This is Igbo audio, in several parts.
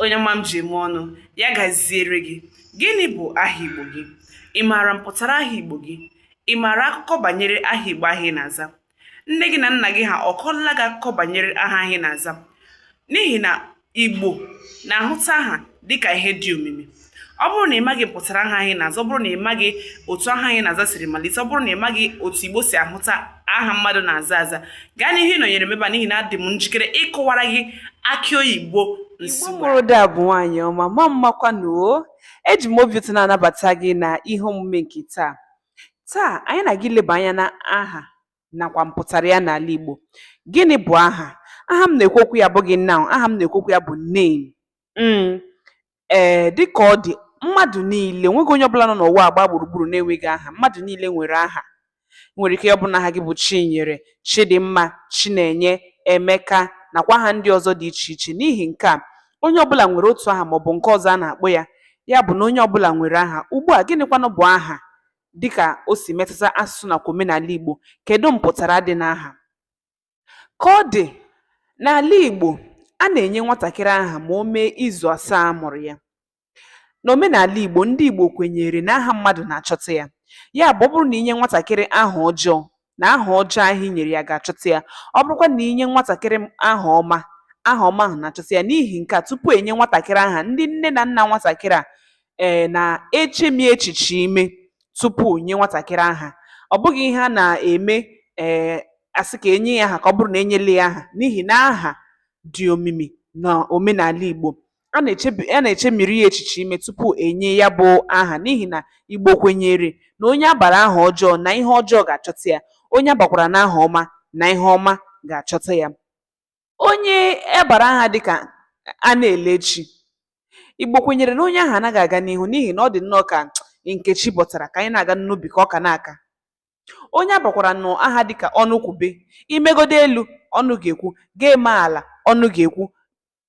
onye ọma m ji eme ọnụ, ya gaziere gị. Gịnị bụ aha Igbo gị? Ị maara mpụtara aha Igbo gị? Ị maara akụkọ banyere aha Igbo ahụ ị na-aza? Nne gị na nna gị ha ọ kọọla gị akụkọ banyere aha ahụ ị na-aza? N'ihi na Igbo na-ahụta aha dịka ihe dị omimi. Ọ bụrụ na ị maghị mpụtara aha anyị na-aza, ọ bụrụ na ị maghị otu aha anyị na-aza siri malite, ọ bụrụ na ị maghị otu Igbo si ahụta aha mmadụ na-aza aza, gaa n'ihu ịnọnyere m ebe a, n'ihi na adị m njikere ịkọwara gị akị oyibo Igbo mụrụ da bụ nwaanyị ọma ma mmakwanuo. Eji m obi ụtọ na-anabata gị na ihe omume nke taa anyị na gị leba anya na aha nakwa mpụtara ya n'ala Igbo. Gịnị bụ aha? Aha m na-ekwu okwu ya abụghị noun, aha m na-ekwu okwu ya bụ name. Dịka ọ dị, mmadụ niile, nweghị onye ọbụla nọ n'ụwa agba gburugburu na-enweghị aha. Mmadụ niile nwere aha. Nwere ike ọ bụ na aha gị bụ Chinyere, Chidimma, Chinenye, Emeka nakwa aha ndị ọzọ dị iche iche. N'ihi nke a, onye ọbụla nwere otu aha maọbụ nke ọzọ a na-akpọ ya. Ya bụ na onye ọbụla nwere aha. Ugbu a, gịnịkwanụ bụ aha dịka o si metụta asụsụ nakwa omenala Igbo? Kedu mpụtara dị n'aha? Ka ọ dị n'ala Igbo, a na-enye nwatakịrị aha ma o mee izu 7 a mụrụ ya. N'omenala Igbo, ndị Igbo kwenyere na aha mmadụ na-achọta ya. Ya bụ, ọ bụrụ na inye nwatakịrị aha ọjọọ, na aha ọjọọ ahụ i nyere ya ga-achọta ya. Ọ bụrụkwa na inye nwatakịrị aha ọma, aha ọma ahụ na-achọta ya. N'ihi nke a, tupu enye nwatakịrị aha, ndị nne na nna nwatakịrị a na-echemi echiche ime tupu nye nwatakịrị aha. Ọ bụghị ihe a na-eme asị ka enye ya aha ka ọ bụrụ na enyela ya aha, n'ihi na aha dị omimi na omenala Igbo. A na-echemiri ya echiche ime tupu enye ya bụ aha, n'ihi na Igbo kwenyere na onye abara aha ọjọọ na ihe ọjọọ ga-achọta ya. Onye abakwara n'aha ọma na ihe ọma ga-achọta ya. Onye ebara aha dịka a na-elechi, Igbo kwenyere na onye ahụ anaghị aga n'ihu, n'ihi na ọ dị nnọọ ka Nkechi bọtara ka anyị na-aga n'ubi ka ọ ka na-aka. Onye abakwara n'aha dịka Ọnụkwube, imegodo elu ọnụ ga-ekwu, ga-eme ala ọnụ ga-ekwu.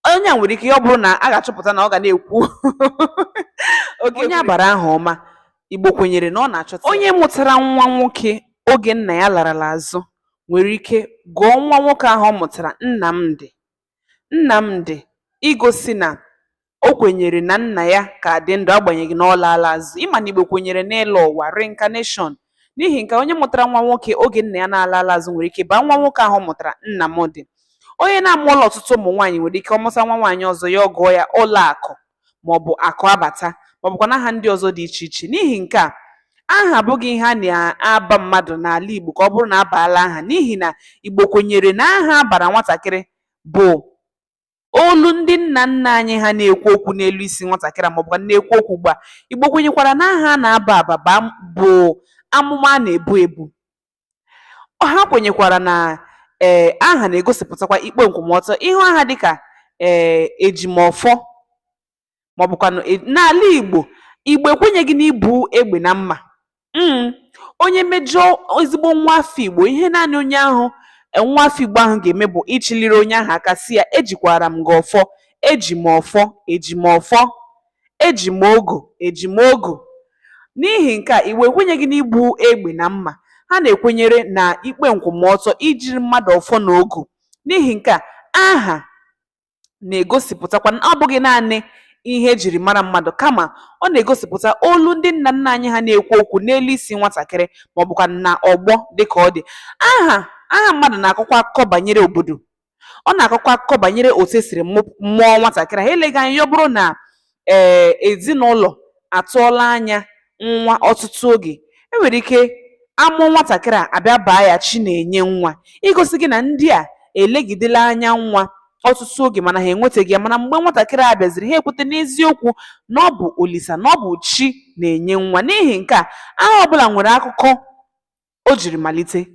Onye a nwere ike, ọ bụrụ na a ga-achọpụta na ọ ga na-ekwu onye abara aha ọma, Igbo kwenyere na ọ na-achọta. Onye mụtara nwa nwoke oge nna ya larala azụ nwere ike gụọ nwa nwoke ahụ ọ mụtara Nnamdị. Nnamdị igosi na o kwenyere na nna ya ka dị ndụ agbanyeghị na ọ laala azụ. Ịma na Igbo kwenyere n'ịlọ ụwa, reincarnation. N'ihi nke onye mụtara nwa nwoke oge nna ya na-alala azụ nwere ike baa nwa nwoke ahụ mụtara Nnamdị. Onye na-amụọla ọtụtụ ụmụ nwaanyị nwere ike ọmụta nwa nwaanyị ọzọ, ya ọgụọ ya Ụlọakụ maọbụ Akụ Abata maọbụkwa n'aha ndị ọzọ dị iche iche. N'ihi nke a, aha abụghị ihe a na-aba mmadụ n'ala Igbo ka ọ bụrụ na abaala aha, n'ihi na Igbo kwenyere na aha abara nwatakịrị bụ olu ndị nna nna anyị ha na-ekwu okwu n'elu isi nwatakịrị maọbụkwa na-ekwu okwu ugbu a. Igbo kwenyekwara na aha a na-aba aba bụ amụma a na-ebu ebu. Ha kwenyekwara na aha na-egosipụtakwa ikpe nkwụmọtọ. Ịhụ aha dịka ejimọfọ maọbụkwa n'ala Igbo, Igbo ekwenyeghị na ibu egbe na mma. Onye mejọọ ezigbo nwa afọ Igbo, ihe naanị onye ahụ nwa afọ Igbo ahụ ga-eme bụ ichiliri onye ahụ aka si ya, ejikwara m gị ọfọ, eji m ọfọ, eji m ọfọ, eji m ogo, eji m ogo. N'ihi nke a, Igbo ekwenyeghị na ibu egbe na mma. Ha na-ekwenyere na ikpe nkwụmọtọ ijiri mmadụ ọfọ na ogo. N'ihi nke a, aha na-egosipụtakwa na ọ bụghị naanị ihe ejiri mara mmadụ, kama ọ na-egosipụta olu ndị nna nna anyị ha na-ekwu okwu n'elu isi nwatakịrị maọbụkwa na ọgbọ dịka ọ dị. Aha mmadụ na-akọkwa akụkọ banyere obodo. Ọ na-akọkwa akụkọ banyere otu esiri mụọ nwatakịrị. Ha eleghị anya, ya bụrụ na ezinụlọ atụọla anya nwa ọtụtụ oge, enwere ike amụọ nwatakịrị a abịa baa ya Chinenye nwa, igosi gị na ndị a elegidela anya nwa ọtụtụ oge mana ha enwetaghị ya. Mana mgbe nwatakịrị a bịaziri, ha ekweta n'eziokwu na ọ bụ Olisa, na ọ bụ Chi na-enye nwa. N'ihi nke a, aha ọbụla nwere akụkọ o jiri malite.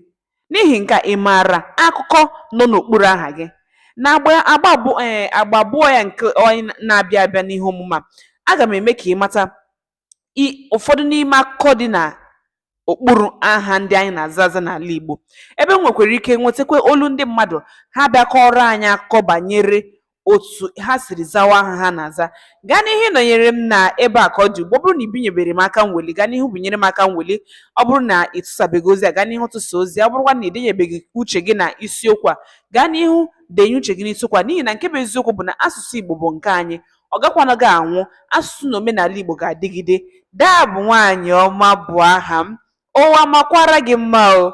N'ihi nke a, ị maara akụkọ nọ n'okpuru aha gị. Na agba abụọ ya nke onye na-abịa abịa n'ihe omume a, aga m eme ka ị mata ụfọdụ n'ime akụkọ dị na okpuru aha ndị anyị na-aza aza n'ala Igbo, ebe m nwekwara ike nwetakwa olu ndị mmadụ ha bịa kọrọ anyị akụkọ banyere otu ha siri zawa aha ha na-aza. Gaa n'ihu ịnọnyere m na ebe a ka ọ dị ugbu. Ọ bụrụ na ị binyebere m aka nweli, gaa n'ihu binyere m aka nweli. Ọ bụrụ na ị tụsabeghị ozi a, gaa n'ihu tụsa ozi. Ọ bụrụkwa na ị denyebeghị uche gị na isiokwu a, gaa n'ihu denye uche gị n'isiokwu a, n'ihi na nke bụ eziokwu bụ na asụsụ Igbo bụ nke anyị. ọ gakwana gị anwụ. Asụsụ na omenala Igbo ga-adịgide. Daa bụ nwaanyị ọma bụ aha m. Ụwa makwara gị mma o.